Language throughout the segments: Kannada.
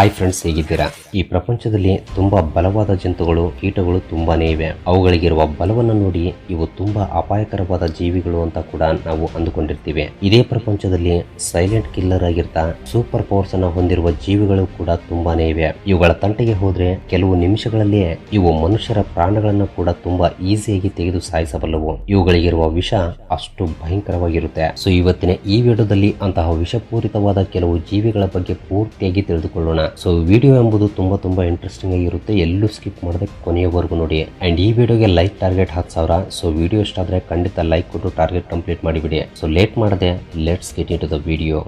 ಹಾಯ್ ಫ್ರೆಂಡ್ಸ್, ಹೇಗಿದ್ದೀರಾ? ಈ ಪ್ರಪಂಚದಲ್ಲಿ ತುಂಬಾ ಬಲವಾದ ಜಂತುಗಳು, ಕೀಟಗಳು ತುಂಬಾನೇ ಇವೆ. ಅವುಗಳಿಗಿರುವ ಬಲವನ್ನು ನೋಡಿ ಇವು ತುಂಬಾ ಅಪಾಯಕರವಾದ ಜೀವಿಗಳು ಅಂತ ಕೂಡ ನಾವು ಅಂದುಕೊಂಡಿರ್ತೀವಿ. ಇದೇ ಪ್ರಪಂಚದಲ್ಲಿ ಸೈಲೆಂಟ್ ಕಿಲ್ಲರ್ ಆಗಿರ್ತಾ ಸೂಪರ್ ಪವರ್ಸ್ ಅನ್ನ ಹೊಂದಿರುವ ಜೀವಿಗಳು ಕೂಡ ತುಂಬಾನೇ ಇವೆ. ಇವುಗಳ ತಂಟೆಗೆ ಹೋದ್ರೆ ಕೆಲವು ನಿಮಿಷಗಳಲ್ಲೇ ಇವು ಮನುಷ್ಯರ ಪ್ರಾಣಗಳನ್ನ ಕೂಡ ತುಂಬಾ ಈಸಿಯಾಗಿ ತೆಗೆದು ಸಾಯಿಸಬಲ್ಲವು. ಇವುಗಳಿಗಿರುವ ವಿಷ ಅಷ್ಟು ಭಯಂಕರವಾಗಿರುತ್ತೆ. ಸೊ ಇವತ್ತಿನ ಈ ವಿಡಿಯೋದಲ್ಲಿ ಅಂತಹ ವಿಷಪೂರಿತವಾದ ಕೆಲವು ಜೀವಿಗಳ ಬಗ್ಗೆ ಪೂರ್ತಿಯಾಗಿ ತಿಳಿದುಕೊಳ್ಳೋಣ. ಸೊ ವಿಡಿಯೋ ಎಂಬುದು ತುಂಬಾ ಇಂಟ್ರೆಸ್ಟಿಂಗ್ ಆಗಿರುತ್ತೆ. ಎಲ್ಲೂ ಸ್ಕಿಪ್ ಮಾಡದೆ ಕೊನೆಯವರೆಗೂ ನೋಡಿ. ಅಂಡ್ ಈ ವಿಡಿಯೋಗೆ ಲೈಕ್ ಟಾರ್ಗೆಟ್ 10,000. ಸೊ ವಿಡಿಯೋ ಇಷ್ಟ ಆದ್ರೆ ಖಂಡಿತ ಲೈಕ್ ಕೊಟ್ಟು ಟಾರ್ಗೆಟ್ ಕಂಪ್ಲೀಟ್ ಮಾಡಿಬಿಡಿ. ಸೊ ಲೇಟ್ ಮಾಡದೆ let's get into the video.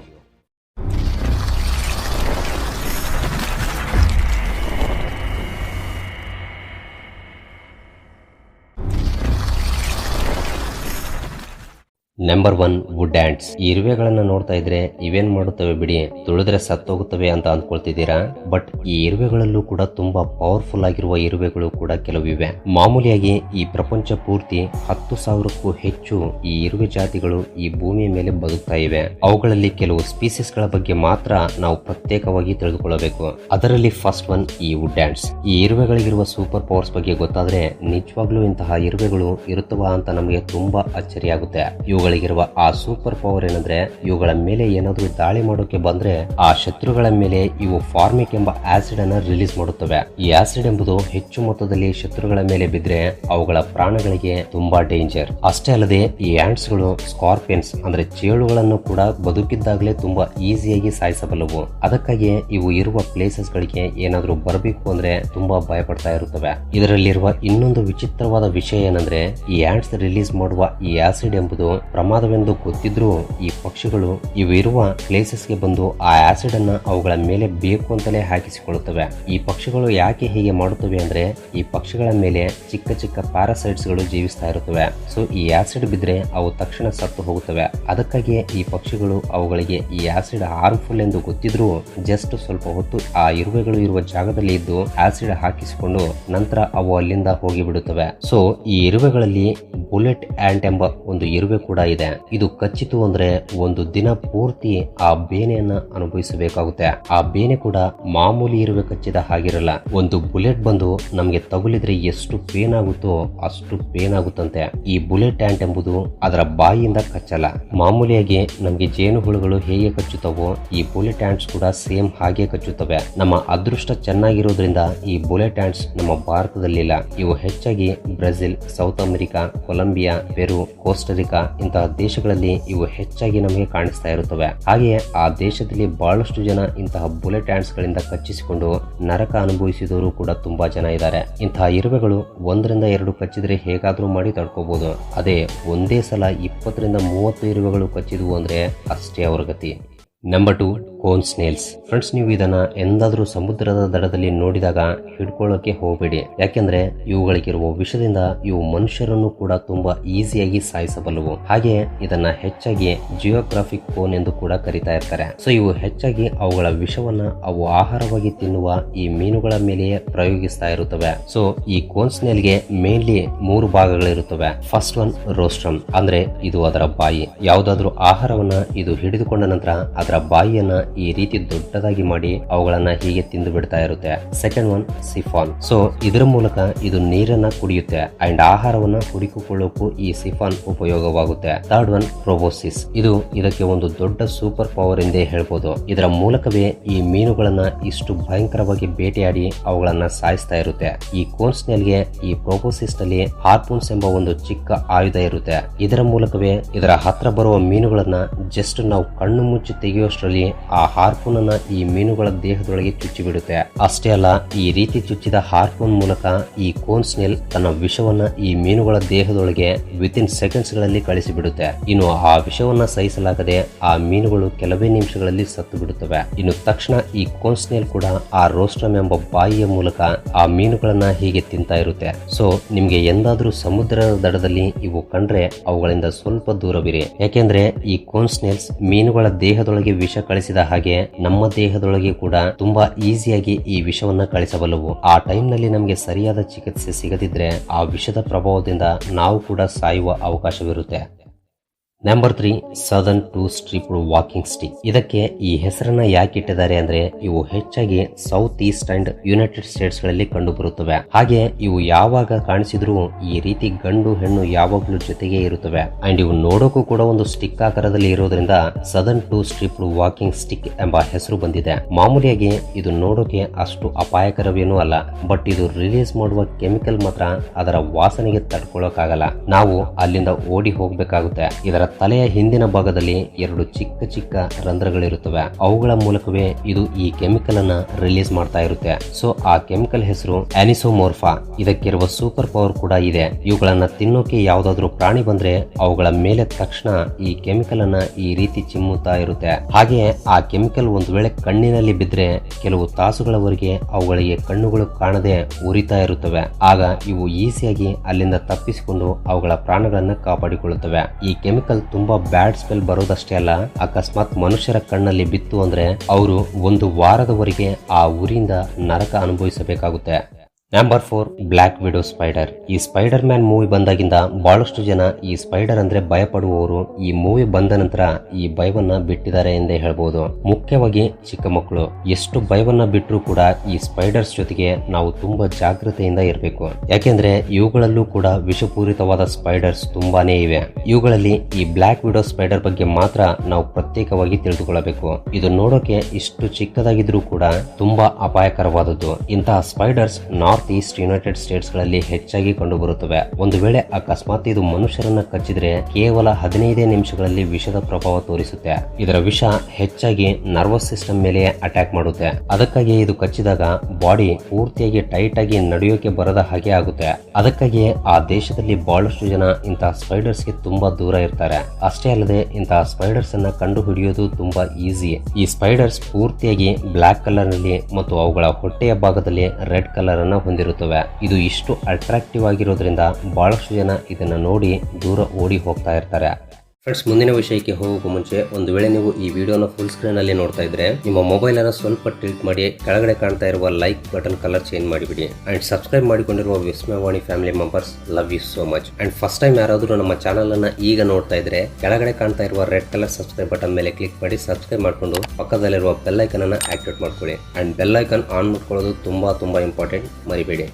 Number 1, wood ants. ಈ ಇರುವೆಗಳನ್ನ ನೋಡ್ತಾ ಇದ್ರೆ ಇವೇನ್ ಮಾಡುತ್ತವೆ ಬಿಡಿ, ತುಳಿದ್ರೆ ಸತ್ತೋಗುತ್ತವೆ ಅಂತ ಅಂದ್ಕೊಳ್ತಿದ್ದೀರಾ. ಬಟ್ ಈ ಇರುವೆಗಳಲ್ಲೂ ಕೂಡ ತುಂಬಾ ಪವರ್ಫುಲ್ ಆಗಿರುವ ಇರುವೆಗಳು ಕೂಡ ಕೆಲವಿವೆ. ಮಾಮೂಲಿಯಾಗಿ ಈ ಪ್ರಪಂಚ ಪೂರ್ತಿ 10,000ಕ್ಕೂ ಹೆಚ್ಚು ಈ ಇರುವೆ ಜಾತಿಗಳು ಈ ಭೂಮಿಯ ಮೇಲೆ ಬದುಕ್ತಾ ಇವೆ. ಅವುಗಳಲ್ಲಿ ಕೆಲವು ಸ್ಪೀಸೀಸ್ ಗಳ ಬಗ್ಗೆ ಮಾತ್ರ ನಾವು ಪ್ರತ್ಯೇಕವಾಗಿ ತಿಳಿದುಕೊಳ್ಳಬೇಕು. ಅದರಲ್ಲಿ ಫಸ್ಟ್ ಒನ್ ಈ ವುಡ್ ಆಂಟ್ಸ್. ಈ ಇರುವೆಗಳಿಗಿರುವ ಸೂಪರ್ ಪವರ್ಸ್ ಬಗ್ಗೆ ಗೊತ್ತಾದ್ರೆ ನಿಜವಾಗ್ಲೂ ಇಂತಹ ಇರುವೆಗಳು ಇರುತ್ತವಾ ಅಂತ ನಮಗೆ ತುಂಬಾ ಅಚ್ಚರಿಯಾಗುತ್ತೆ. ಇವುಗಳಿಗಿರುವ ಆ ಸೂಪರ್ ಪವರ್ ಏನಂದ್ರೆ, ಇವುಗಳ ಮೇಲೆ ಏನಾದ್ರೂ ದಾಳಿ ಮಾಡೋಕೆ ಬಂದ್ರೆ ಆ ಶತ್ರುಗಳ ಮೇಲೆ ಇವು ಫಾರ್ಮಿಕ್ ಎಂಬ ಆಸಿಡ್ ಅನ್ನ ರಿಲೀಸ್ ಮಾಡುತ್ತವೆ. ಈ ಆಸಿಡ್ ಎಂಬುದು ಹೆಚ್ಚು ಮೊತ್ತದಲ್ಲಿ ಶತ್ರುಗಳ ಮೇಲೆ ಬಿದ್ರೆ ಅವುಗಳ ಪ್ರಾಣಗಳಿಗೆ ತುಂಬಾ ಡೇಂಜರ್. ಅಷ್ಟೇ ಅಲ್ಲದೆ ಈ ಆಂಟ್ಸ್ ಗಳು ಸ್ಕಾರ್ಪಿಯನ್ಸ್ ಅಂದ್ರೆ ಚೇಳುಗಳನ್ನು ಕೂಡ ಬದುಕಿದ್ದಾಗಲೇ ತುಂಬಾ ಈಸಿಯಾಗಿ ಸಾಯಿಸಬಲ್ಲವು. ಅದಕ್ಕಾಗಿ ಇವು ಇರುವ ಪ್ಲೇಸಸ್ ಗಳಿಗೆ ಏನಾದ್ರೂ ಬರಬೇಕು ಅಂದ್ರೆ ತುಂಬಾ ಭಯ ಪಡ್ತಾ ಇರುತ್ತವೆ. ಇದರಲ್ಲಿರುವ ಇನ್ನೊಂದು ವಿಚಿತ್ರವಾದ ವಿಷಯ ಏನಂದ್ರೆ, ಈ ಆಂಟ್ಸ್ ರಿಲೀಸ್ ಮಾಡುವ ಈ ಆಸಿಡ್ ಎಂಬುದು ಪ್ರಮಾದವೆಂದು ಗೊತ್ತಿದ್ರೂ ಈ ಪಕ್ಷಿಗಳು ಇವು ಇರುವ ಪ್ಲೇಸಸ್ ಗೆ ಬಂದು ಆ ಆಸಿಡ್ ಅನ್ನ ಅವುಗಳ ಮೇಲೆ ಬೇಕು ಅಂತಲೇ ಹಾಕಿಸಿಕೊಳ್ಳುತ್ತವೆ. ಈ ಪಕ್ಷಿಗಳು ಯಾಕೆ ಹೀಗೆ ಮಾಡುತ್ತವೆ ಅಂದ್ರೆ, ಈ ಪಕ್ಷಿಗಳ ಮೇಲೆ ಚಿಕ್ಕ ಚಿಕ್ಕ ಪ್ಯಾರಾಸೈಟ್ಸ್ ಗಳು ಜೀವಿಸ್ತಾ ಇರುತ್ತವೆ. ಸೊ ಈ ಆಸಿಡ್ ಬಿದ್ರೆ ಅವು ತಕ್ಷಣ ಸತ್ತು ಹೋಗುತ್ತವೆ. ಅದಕ್ಕಾಗಿ ಈ ಪಕ್ಷಿಗಳು ಅವುಗಳಿಗೆ ಈ ಆಸಿಡ್ ಹಾರ್ಮ್ಫುಲ್ ಎಂದು ಗೊತ್ತಿದ್ರೂ ಜಸ್ಟ್ ಸ್ವಲ್ಪ ಹೊತ್ತು ಆ ಇರುವೆಗಳು ಇರುವ ಜಾಗದಲ್ಲಿ ಇದ್ದು ಆಸಿಡ್ ಹಾಕಿಸಿಕೊಂಡು ನಂತರ ಅವು ಅಲ್ಲಿಂದ ಹೋಗಿ ಬಿಡುತ್ತವೆ. ಸೊ ಈ ಇರುವೆಗಳಲ್ಲಿ ಬುಲೆಟ್ ಆಂಟ್ ಎಂಬ ಒಂದು ಇರುವೆ ಕೂಡ ಇದೆ. ಇದು ಕಚ್ಚಿತು ಅಂದ್ರೆ ಒಂದು ದಿನ ಪೂರ್ತಿ ಆ ಬೇನೆಯನ್ನ ಅನುಭವಿಸಬೇಕಾಗುತ್ತೆ. ಆ ಬೇನೆ ಕೂಡ ಮಾಮೂಲಿ ಇರುವೆ ಕಚ್ಚಿದ ಹಾಗಿರಲ್ಲ. ಒಂದು ಬುಲೆಟ್ ಬಂದು ನಮ್ಗೆ ತಗುಲಿದ್ರೆ ಎಷ್ಟು ಪೇನ್ ಆಗುತ್ತೋ ಅಷ್ಟು ಪೇನ್ ಆಗುತ್ತಂತೆ. ಈ ಬುಲೆಟ್ ಆಂಟ್ ಎಂಬುದು ಅದರ ಬಾಯಿಯಿಂದ ಕಚ್ಚಲ್ಲ. ಮಾಮೂಲಿಯಾಗಿ ನಮ್ಗೆ ಜೇನು ಹುಳುಗಳು ಹೇಗೆ ಕಚ್ಚುತ್ತವೋ ಈ ಬುಲೆಟ್ ಆಂಟ್ಸ್ ಕೂಡ ಸೇಮ್ ಹಾಗೆ ಕಚ್ಚುತ್ತವೆ. ನಮ್ಮ ಅದೃಷ್ಟ ಚೆನ್ನಾಗಿರೋದ್ರಿಂದ ಈ ಬುಲೆಟ್ ಆಂಟ್ಸ್ ನಮ್ಮ ಭಾರತದಲ್ಲಿಲ್ಲ. ಇವು ಹೆಚ್ಚಾಗಿ ಬ್ರೆಜಿಲ್, ಸೌತ್ ಅಮೆರಿಕಾ, ಕೊಲಂಬಿಯಾ, ಪೆರು, ಕೋಸ್ಟರಿಕಾ ಇಂತಹ ದೇಶಗಳಲ್ಲಿ ಇವು ಹೆಚ್ಚಾಗಿ ನಮಗೆ ಕಾಣಿಸ್ತಾ ಇರುತ್ತವೆ. ಹಾಗೆಯೇ ಆ ದೇಶದಲ್ಲಿ ಬಹಳಷ್ಟು ಜನ ಇಂತಹ ಬುಲೆಟ್ ಆಂಟ್ಸ್ ಗಳಿಂದ ಕಚ್ಚಿಸಿಕೊಂಡು ನರಕ ಅನುಭವಿಸಿದವರು ಕೂಡ ತುಂಬಾ ಜನ ಇದ್ದಾರೆ. ಇಂತಹ ಇರುವೆಗಳು 1-2 ಕಚ್ಚಿದ್ರೆ ಹೇಗಾದ್ರೂ ಮಾಡಿ ತಡ್ಕೋಬಹುದು. ಅದೇ ಒಂದೇ ಸಲ 20-30 ಇರುವೆಗಳು ಕಚ್ಚಿದ್ವು ಅಂದ್ರೆ ಅಷ್ಟೇ ಅವರ ಗತಿ. Number 2, cone snails. ಫ್ರೆಂಡ್ಸ್, ನೀವು ಇದನ್ನ ಎಂದಾದ್ರೂ ಸಮುದ್ರದ ದಡದಲ್ಲಿ ನೋಡಿದಾಗ ಹಿಡ್ಕೊಳ್ಳೋಕೆ ಹೋಗಬೇಡಿ. ಯಾಕೆಂದ್ರೆ ಇವುಗಳಿಗಿರುವ ವಿಷದಿಂದ ಇವು ಮನುಷ್ಯರನ್ನು ಕೂಡ ತುಂಬಾ ಈಸಿಯಾಗಿ ಸಾಯಿಸಬಲ್ಲವು. ಹಾಗೆ ಇದನ್ನ ಹೆಚ್ಚಾಗಿ ಜಿಯೋಗ್ರಾಫಿಕ್ ಕೋನ್ ಎಂದು ಕೂಡ ಕರೀತಾ ಇರ್ತಾರೆ. ಸೊ ಇವು ಹೆಚ್ಚಾಗಿ ಅವುಗಳ ವಿಷವನ್ನ ಅವು ಆಹಾರವಾಗಿ ತಿನ್ನುವ ಈ ಮೀನುಗಳ ಮೇಲೆಯೇ ಪ್ರಯೋಗಿಸ್ತಾ ಇರುತ್ತವೆ. ಸೊ ಈ ಕೋನ್ ಸ್ನೇಲ್ಗೆ ಮೇನ್ಲಿ 3 ಭಾಗಗಳಿರುತ್ತವೆ. ಫಸ್ಟ್ ಒನ್ ರೋಸ್ಟ್ರಮ್, ಅಂದ್ರೆ ಇದು ಅದರ ಬಾಯಿ. ಯಾವುದಾದ್ರೂ ಆಹಾರವನ್ನ ಇದು ಹಿಡಿದುಕೊಂಡ ನಂತರ ಅದರ ಬಾಯಿಯನ್ನ ಈ ರೀತಿ ದೊಡ್ಡದಾಗಿ ಮಾಡಿ ಅವುಗಳನ್ನ ಹೀಗೆ ತಿಂದು ಬಿಡ್ತಾ ಇರುತ್ತೆ. Second one chiffon. ಸೊ ಇದರ ಮೂಲಕ ಇದು ನೀರನ್ನ ಕುಡಿಯುತ್ತೆ ಅಂಡ್ ಆಹಾರವನ್ನ ಹುಡುಕಿಕೊಳ್ಳೋಕು ಈ ಸಿಫಾನ್ ಉಪಯೋಗವಾಗುತ್ತೆ. Third one proboscis. ಇದು ಇದಕ್ಕೆ ಒಂದು ದೊಡ್ಡ ಸೂಪರ್ ಪವರ್ ಎಂದೇ ಹೇಳ್ಬೋದು. ಇದರ ಮೂಲಕವೇ ಈ ಮೀನುಗಳನ್ನ ಇಷ್ಟು ಭಯಂಕರವಾಗಿ ಬೇಟೆಯಾಡಿ ಅವುಗಳನ್ನ ಸಾಯಿಸ್ತಾ ಇರುತ್ತೆ. ಈ ಕೋನ್ ಸ್ನೇಲ್ಗೆ ಈ ಪ್ರೊಬೋಸಿಸ್ ನಲ್ಲಿ ಹಾರ್ಪೂನ್ಸ್ ಎಂಬ ಒಂದು ಚಿಕ್ಕ ಆಯುಧ ಇರುತ್ತೆ. ಇದರ ಮೂಲಕವೇ ಇದರ ಹತ್ರ ಬರುವ ಮೀನುಗಳನ್ನ ಜಸ್ಟ್ ನಾವು ಕಣ್ಣು ಮುಚ್ಚಿ ತೆಗೆಯುವಷ್ಟರಲ್ಲಿ ಆ ಹಾರ್ಪೂನ್ ಅನ್ನ ಈ ಮೀನುಗಳ ದೇಹದೊಳಗೆ ಚುಚ್ಚಿಬಿಡುತ್ತೆ. ಅಷ್ಟೇ ಅಲ್ಲ, ಈ ರೀತಿ ಚುಚ್ಚಿದ ಹಾರ್ಪೂನ್ ಮೂಲಕ ಈ ಕೋನ್ ಸ್ನೇಲ್ ತನ್ನ ವಿಷವನ್ನ ಈ ಮೀನುಗಳ ದೇಹದೊಳಗೆ ವಿತಿನ್ ಸೆಕೆಂಡ್ಸ್ ಗಳಲ್ಲಿ ಕಳಿಸಿಬಿಡುತ್ತೆ. ಇನ್ನು ಆ ವಿಷವನ್ನ ಸಹಿಸಲಾಗದೆ ಆ ಮೀನುಗಳು ಕೆಲವೇ ನಿಮಿಷಗಳಲ್ಲಿ ಸತ್ತು ಬಿಡುತ್ತವೆ. ಇನ್ನು ತಕ್ಷಣ ಈ ಕೋನ್ ಸ್ನೇಲ್ ಕೂಡ ಆ ರೋಸ್ಟ್ರಮ್ ಎಂಬ ಬಾಯಿಯ ಮೂಲಕ ಆ ಮೀನುಗಳನ್ನ ಹೀಗೆ ತಿಂತಾ ಇರುತ್ತೆ. ಸೊ ನಿಮ್ಗೆ ಎಂದಾದ್ರೂ ಸಮುದ್ರದ ದಡದಲ್ಲಿ ಇವು ಕಂಡ್ರೆ ಅವುಗಳಿಂದ ಸ್ವಲ್ಪ ದೂರವಿರಿ. ಯಾಕೆಂದ್ರೆ ಈ ಕೋನ್ ಸ್ನೇಲ್ಸ್ ಮೀನುಗಳ ದೇಹದೊಳಗೆ ವಿಷ ಕಳಿಸಿದ ಹಾಗೆ ನಮ್ಮ ದೇಹದೊಳಗೆ ಕೂಡ ತುಂಬಾ ಈಸಿಯಾಗಿ ಈ ವಿಷವನ್ನ ಕಳಿಸಬಲ್ಲವು. ಆ ಟೈಮ್ ನಲ್ಲಿ ನಮಗೆ ಸರಿಯಾದ ಚಿಕಿತ್ಸೆ ಸಿಗದಿದ್ರೆ ಆ ವಿಷದ ಪ್ರಭಾವದಿಂದ ನಾವು ಕೂಡ ಸಾಯುವ ಅವಕಾಶವಿರುತ್ತೆ. Number 3 southern two striped walking stick. ಇದಕ್ಕೆ ಈ ಹೆಸರನ್ನ ಯಾಕೆ ಇಟ್ಟಿದ್ದಾರೆ ಅಂದ್ರೆ ಇವು ಹೆಚ್ಚಾಗಿ south east and united states ಗಳಲ್ಲಿ ಕಂಡು ಬರುತ್ತವೆ. ಹಾಗೆ ಇವು ಯಾವಾಗ ಕಾಣಿಸಿದ್ರು ಈ ರೀತಿ ಗಂಡು ಹೆಣ್ಣು ಯಾವಾಗ್ಲೂ ಜೊತೆಗೆ ಇರುತ್ತವೆ. ಅಂಡ್ ಇವು ನೋಡೋಕು ಕೂಡ ಒಂದು ಸ್ಟಿಕ್ ಆಕಾರದಲ್ಲಿ ಇರೋದ್ರಿಂದ southern two striped walking stick ಎಂಬ ಹೆಸರು ಬಂದಿದೆ. ಮಾಮೂಲಿಯಾಗಿ ಇದು ನೋಡೋಕೆ ಅಷ್ಟು ಅಪಾಯಕರವೇನೂ ಅಲ್ಲ, ಬಟ್ ಇದು ರಿಲೀಸ್ ಮಾಡುವ ಕೆಮಿಕಲ್ ಮಾತ್ರ ಅದರ ವಾಸನೆಗೆ ತಡ್ಕೊಳ್ಳೋಕಾಗಲ್ಲ. ನಾವು ಅಲ್ಲಿಂದ ಓಡಿ ಹೋಗ್ಬೇಕಾಗುತ್ತೆ. ಇದರ ತಲೆಯ ಹಿಂದಿನ ಭಾಗದಲ್ಲಿ 2 ಚಿಕ್ಕ ಚಿಕ್ಕ ರಂಧ್ರಗಳಿರುತ್ತವೆ. ಅವುಗಳ ಮೂಲಕವೇ ಇದು ಈ ಕೆಮಿಕಲ್ ಅನ್ನ ರಿಲೀಸ್ ಮಾಡ್ತಾ ಇರುತ್ತೆ. ಸೊ ಆ ಕೆಮಿಕಲ್ ಹೆಸರು ಆನಿಸೋಮೋರ್ಫಾ. ಇದಕ್ಕಿರುವ ಸೂಪರ್ ಪವರ್ ಕೂಡ ಇದೆ. ಇವುಗಳನ್ನ ತಿನ್ನೋಕೆ ಯಾವ್ದಾದ್ರು ಪ್ರಾಣಿ ಬಂದ್ರೆ ಅವುಗಳ ಮೇಲೆ ತಕ್ಷಣ ಈ ಕೆಮಿಕಲ್ ಅನ್ನ ಈ ರೀತಿ ಚಿಮ್ಮುತ್ತಾ ಇರುತ್ತೆ. ಹಾಗೆ ಆ ಕೆಮಿಕಲ್ ಒಂದು ವೇಳೆ ಕಣ್ಣಿನಲ್ಲಿ ಬಿದ್ರೆ ಕೆಲವು ತಾಸುಗಳವರೆಗೆ ಅವುಗಳಿಗೆ ಕಣ್ಣುಗಳು ಕಾಣದೆ ಉರಿತಾ ಇರುತ್ತವೆ. ಆಗ ಇವು ಈಸಿಯಾಗಿ ಅಲ್ಲಿಂದ ತಪ್ಪಿಸಿಕೊಂಡು ಅವುಗಳ ಪ್ರಾಣಗಳನ್ನ ಕಾಪಾಡಿಕೊಳ್ಳುತ್ತವೆ. ಈ ಕೆಮಿಕಲ್ ತುಂಬಾ ಬ್ಯಾಡ್ ಸ್ಮೆಲ್ ಬರೋದಷ್ಟೇ ಅಲ್ಲ, ಅಕಸ್ಮಾತ್ ಮನುಷ್ಯರ ಕಣ್ಣಲ್ಲಿ ಬಿತ್ತು ಅಂದ್ರೆ ಅವರು 1 ವಾರದವರೆಗೆ ಆ ಉರಿಯಿಂದ ನರಕ ಅನುಭವಿಸಬೇಕಾಗುತ್ತೆ. Number 4 black widow spider. ಈ ಸ್ಪೈಡರ್ ಮ್ಯಾನ್ ಮೂವಿ ಬಂದಾಗಿಂದ ಬಹಳಷ್ಟು ಜನ ಈ ಸ್ಪೈಡರ್ ಅಂದ್ರೆ ಭಯಪಡುವವರು ಈ ಮೂವಿ ಬಂದ ನಂತರ ಈ ಭಯವನ್ನ ಬಿಟ್ಟಿದ್ದಾರೆ ಎಂದೇ ಹೇಳ್ಬೋದು. ಮುಖ್ಯವಾಗಿ ಚಿಕ್ಕ ಮಕ್ಕಳು ಎಷ್ಟು ಭಯವನ್ನ ಬಿಟ್ಟರೂ ಕೂಡ ಈ ಸ್ಪೈಡರ್ಸ್ ಜೊತೆಗೆ ನಾವು ತುಂಬಾ ಜಾಗೃತೆಯಿಂದ ಇರಬೇಕು. ಯಾಕೆಂದ್ರೆ ಇವುಗಳಲ್ಲೂ ಕೂಡ ವಿಷಪೂರಿತವಾದ ಸ್ಪೈಡರ್ಸ್ ತುಂಬಾನೇ ಇವೆ. ಇವುಗಳಲ್ಲಿ ಈ ಬ್ಲಾಕ್ ವಿಡೋ ಸ್ಪೈಡರ್ ಬಗ್ಗೆ ಮಾತ್ರ ನಾವು ಪ್ರತ್ಯೇಕವಾಗಿ ತಿಳಿದುಕೊಳ್ಳಬೇಕು. ಇದು ನೋಡೋಕೆ ಇಷ್ಟು ಚಿಕ್ಕದಾಗಿದ್ರೂ ಕೂಡ ತುಂಬಾ ಅಪಾಯಕರವಾದದ್ದು. ಇಂತಹ spiders north East United states ಗಳಲ್ಲಿ ಹೆಚ್ಚಾಗಿ ಕಂಡು ಬರುತ್ತವೆ. ಒಂದು ವೇಳೆ ಅಕಸ್ಮಾತ್ ಇದು ಮನುಷ್ಯರನ್ನ ಕಚ್ಚಿದ್ರೆ ಕೇವಲ 15 ನಿಮಿಷಗಳಲ್ಲಿ ವಿಷದ ಪ್ರಭಾವ ತೋರಿಸುತ್ತೆ. ಇದರ ವಿಷ ಹೆಚ್ಚಾಗಿ ನರ್ವಸ್ ಸಿಸ್ಟಮ್ ಮೇಲೆ ಅಟ್ಯಾಕ್ ಮಾಡುತ್ತೆ. ಅದಕ್ಕಾಗಿ ಇದು ಕಚ್ಚಿದಾಗ ಬಾಡಿ ಪೂರ್ತಿಯಾಗಿ ಟೈಟ್ ಆಗಿ ನಡೆಯೋಕೆ ಬರದ ಹಾಗೆ ಆಗುತ್ತೆ. ಅದಕ್ಕಾಗಿ ಆ ದೇಶದಲ್ಲಿ ಬಹಳಷ್ಟು ಜನ ಇಂತಹ ಸ್ಪೈಡರ್ಸ್ ಗೆ ತುಂಬಾ ದೂರ ಇರ್ತಾರೆ. ಅಷ್ಟೇ ಅಲ್ಲದೆ ಇಂತಹ ಸ್ಪೈಡರ್ಸ್ ಅನ್ನ ಕಂಡು ಹಿಡಿಯೋದು ತುಂಬಾ ಈಸಿ. ಈ ಸ್ಪೈಡರ್ಸ್ ಪೂರ್ತಿಯಾಗಿ ಬ್ಲಾಕ್ ಕಲರ್ ನಲ್ಲಿ ಮತ್ತು ಅವುಗಳ ಹೊಟ್ಟೆಯ ಭಾಗದಲ್ಲಿ ರೆಡ್ ಕಲರ್ ಅನ್ನ ಹೊಂದಿರುತ್ತವೆ. ಇದು ಇಷ್ಟು ಅಟ್ರಾಕ್ಟಿವ್ ಆಗಿರೋದ್ರಿಂದ ಬಹಳಷ್ಟು ಜನ ಇದನ್ನ ನೋಡಿ ದೂರ ಓಡಿ ಹೋಗ್ತಾ ಇರ್ತಾರೆ. ಫ್ರೆಂಡ್ಸ್, ಮುಂದಿನ ವಿಷಯಕ್ಕೆ ಹೋಗೋಕೆ ಮುಂಚೆ ಒಂದು ವೇಳೆ ನೀವು ಈ ವಿಡಿಯೋನ ಫುಲ್ ಸ್ಕ್ರೀನ್ ಅಲ್ಲಿ ನೋಡ್ತಾ ಇದ್ರೆ ನಿಮ್ಮ ಮೊಬೈಲ್ ಅನ್ನು ಸ್ವಲ್ಪ ಟಿಲ್ಟ್ ಮಾಡಿ ಕೆಳಗಡೆ ಕಾಣ್ತಾ ಇರುವ ಲೈಕ್ ಬಟನ್ ಕಲರ್ ಚೇಂಜ್ ಮಾಡಿಬಿಡಿ. ಅಂಡ್ ಸಬ್ಸ್ಕ್ರೈಬ್ ಮಾಡಿಕೊಂಡಿರುವ Vismayavani family members love you so much. And first time ಯಾರಾದರೂ ನಮ್ಮ ಚಾನಲ್ ಅನ್ನ ಈಗ ನೋಡ್ತಾ ಇದ್ರೆ ಕೆಳಗಡೆ ಕಾಣ್ತಾ ಇರುವ ರೆಡ್ ಕಲರ್ ಸಬ್ಸ್ಕ್ರೈಬ್ ಬಟನ್ ಮೇಲೆ ಕ್ಲಿಕ್ ಮಾಡಿ ಸಬ್ಸ್ಕ್ರೈಬ್ ಮಾಡ್ಕೊಂಡು ಪಕ್ಕದಲ್ಲಿರುವ ಬೆಲ್ ಐಕನ್ ಅನ್ನ ಆಕ್ಟಿವೇಟ್ ಮಾಡ್ಕೊಳ್ಳಿ. ಅಂಡ್ ಬೆಲ್ ಐಕನ್ ಆನ್ ಮಾಡ್ಕೊಳ್ಳೋದು ತುಂಬಾ ಇಂಪಾರ್ಟೆಂಟ್, ಮರಿಬೇಡಿ.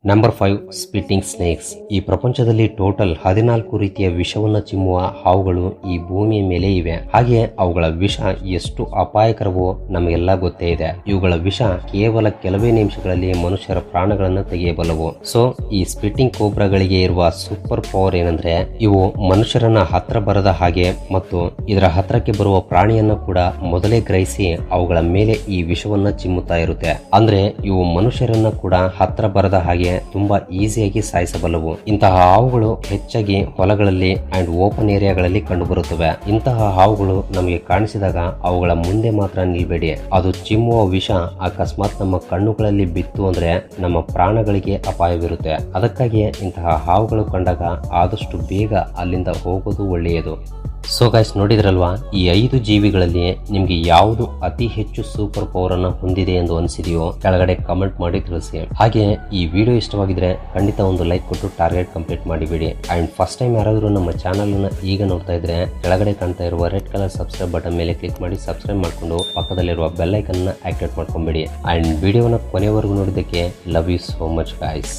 Number 5 spitting snakes. ಈ ಪ್ರಪಂಚದಲ್ಲಿ ಟೋಟಲ್ 14 ರೀತಿಯ ವಿಷವನ್ನ ಚಿಮ್ಮುವ ಹಾವುಗಳು ಈ ಭೂಮಿಯ ಮೇಲೆ ಇವೆ. ಹಾಗೆ ಅವುಗಳ ವಿಷ ಎಷ್ಟು ಅಪಾಯಕರವೋ ನಮಗೆಲ್ಲ ಗೊತ್ತೇ ಇದೆ. ಇವುಗಳ ವಿಷ ಕೇವಲ ಕೆಲವೇ ನಿಮಿಷಗಳಲ್ಲಿ ಮನುಷ್ಯರ ಪ್ರಾಣಗಳನ್ನು ತೆಗೆಯಬಲ್ಲವು. ಸೊ ಈ ಸ್ಪಿಟ್ಟಿಂಗ್ ಕೋಬ್ರಾಗಳಿಗೆ ಇರುವ ಸೂಪರ್ ಪವರ್ ಏನಂದ್ರೆ ಇವು ಮನುಷ್ಯರನ್ನ ಹತ್ರ ಬರದ ಹಾಗೆ ಮತ್ತು ಇದರ ಹತ್ರಕ್ಕೆ ಬರುವ ಪ್ರಾಣಿಯನ್ನ ಕೂಡ ಮೊದಲೇ ಗ್ರಹಿಸಿ ಅವುಗಳ ಮೇಲೆ ಈ ವಿಷವನ್ನ ಚಿಮ್ಮುತ್ತಾ ಇರುತ್ತೆ. ಅಂದ್ರೆ ಇವು ಮನುಷ್ಯರನ್ನ ಕೂಡ ಹತ್ರ ಬರದ ಹಾಗೆ ತುಂಬಾ ಈಸಿಯಾಗಿ ಸಾಯಿಸಬಲ್ಲವು. ಇಂತಹ ಹಾವುಗಳು ಹೆಚ್ಚಾಗಿ ಹೊಲಗಳಲ್ಲಿ ಅಂಡ್ ಓಪನ್ ಏರಿಯಾಗಳಲ್ಲಿ ಕಂಡುಬರುತ್ತವೆ. ಇಂತಹ ಹಾವುಗಳು ನಮಗೆ ಕಾಣಿಸಿದಾಗ ಅವುಗಳ ಮುಂದೆ ಮಾತ್ರ ನಿಲ್ಬೇಡಿ. ಅದು ಚಿಮ್ಮುವ ವಿಷ ಅಕಸ್ಮಾತ್ ನಮ್ಮ ಕಣ್ಣುಗಳಲ್ಲಿ ಬಿತ್ತು ಅಂದ್ರೆ ನಮ್ಮ ಪ್ರಾಣಗಳಿಗೆ ಅಪಾಯವಿರುತ್ತೆ. ಅದಕ್ಕಾಗಿ ಇಂತಹ ಹಾವುಗಳು ಕಂಡಾಗ ಆದಷ್ಟು ಬೇಗ ಅಲ್ಲಿಂದ ಹೋಗೋದು ಒಳ್ಳೆಯದು. ಸೊ ಗೈಸ್, ನೋಡಿದ್ರಲ್ವಾ, ಈ 5 ಜೀವಿಗಳಲ್ಲಿ ನಿಮ್ಗೆ ಯಾವುದು ಅತಿ ಹೆಚ್ಚು ಸೂಪರ್ ಪವರ್ ಅನ್ನ ಹೊಂದಿದೆ ಎಂದು ಅನಿಸಿದೆಯೋ ಕೆಳಗಡೆ ಕಮೆಂಟ್ ಮಾಡಿ ತಿಳಿಸಿ. ಹಾಗೆ ಈ ವಿಡಿಯೋ ಇಷ್ಟವಾಗಿದ್ರೆ ಖಂಡಿತ ಒಂದು ಲೈಕ್ ಕೊಟ್ಟು ಟಾರ್ಗೆಟ್ ಕಂಪ್ಲೀಟ್ ಮಾಡಿಬಿಡಿ. ಅಂಡ್ ಫಸ್ಟ್ ಟೈಮ್ ಯಾರಾದರೂ ನಮ್ಮ ಚಾನಲ್ ಅನ್ನ ಈಗ ನೋಡ್ತಾ ಇದ್ರೆ ಕೆಳಗಡೆ ಕಾಣ್ತಾ ಇರುವ ರೆಡ್ ಕಲರ್ ಸಬ್ಸ್ಕ್ರೈಬ್ ಬಟನ್ ಮೇಲೆ ಕ್ಲಿಕ್ ಮಾಡಿ ಸಬ್ಸ್ಕ್ರೈಬ್ ಮಾಡ್ಕೊಂಡು ಪಕ್ಕದಲ್ಲಿರುವ ಬೆಲ್ ಐಕನ್ ಅನ್ನ ಆಕ್ಟಿವೇಟ್ ಮಾಡ್ಕೊಂಬಿಡಿ. ಅಂಡ್ ವಿಡಿಯೋನ ಕೊನೆವರೆಗೂ ನೋಡಿದ್ದಕ್ಕೆ love you so much guys.